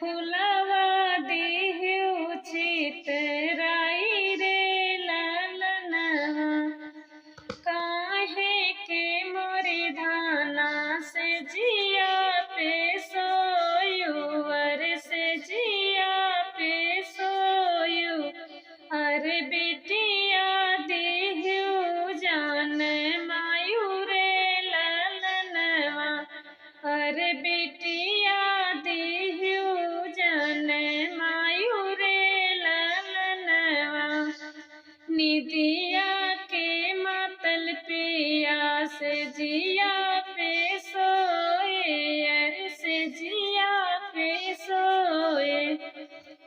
फुलवा दिहु छितराई रे ललनवा। काहे के मोरी धाना से जिया पे सोयु वर से जिया पे सोयु। अरे बिटिया दिहु जान मायू रे ललनवा। अरे बिटिया दिहु जान मायू रे ललनवा। निदिया के मातल पिया से जिया पे सोए अर से जिया पे सोए।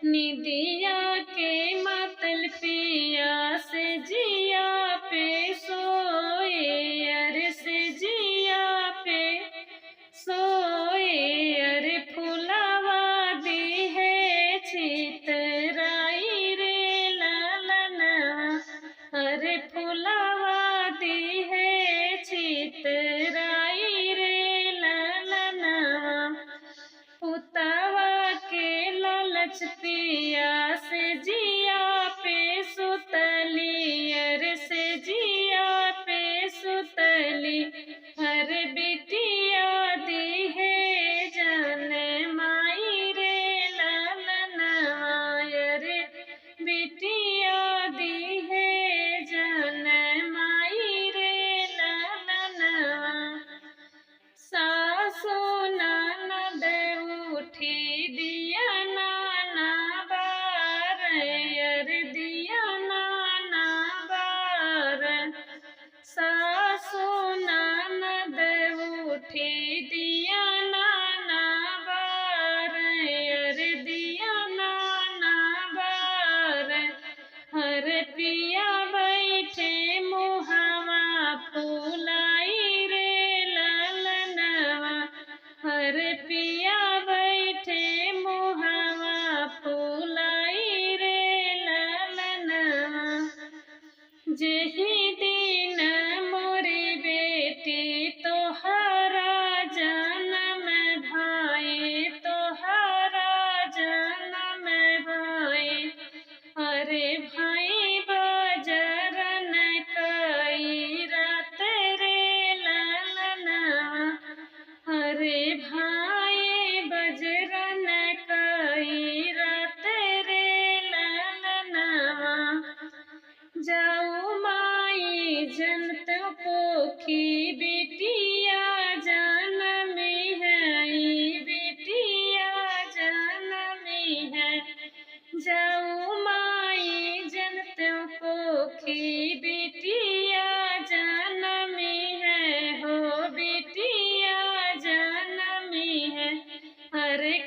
निदिया के मातल पिया से जिया पे सोए अर से जिया पे सोए। अरे फुलवा दिहे छितराई रे ललनवा। अरे फुलवा दिहे छितराई रे ललनवा। पुतवा के लालच पिया से जिया पे सुतली अर से जिया पे सुतली। अरे बिटिया दिहे जान माई रे ललनवा। अरे बिटिया दिहे जान माई रे ललनवा। सासु ननद उठी दिया नाना बार अर दिया नाना बार। सासु ननद उठी दिया नाना बार अर दिया नाना बार। हर पिया बैठे मुहवा फुलाई रे ललनवा। हर पिया बैठे मुहवा फुलाई रे ललनवा। जेहि दिन मोरी बेटी तोहरा जन्म भाई तोहरा जन्म भाई। अरे भाई बजरन कई रात रे ललनवा। अरे भाई बजरन कई रात रे ललनवा। जाऊ माई जनत पोखी बिटिया जनमी है बिटिया जनमी है। जाऊ माई जनत पोखी बिटिया जनमी है हो बिटिया जनमी है। अरे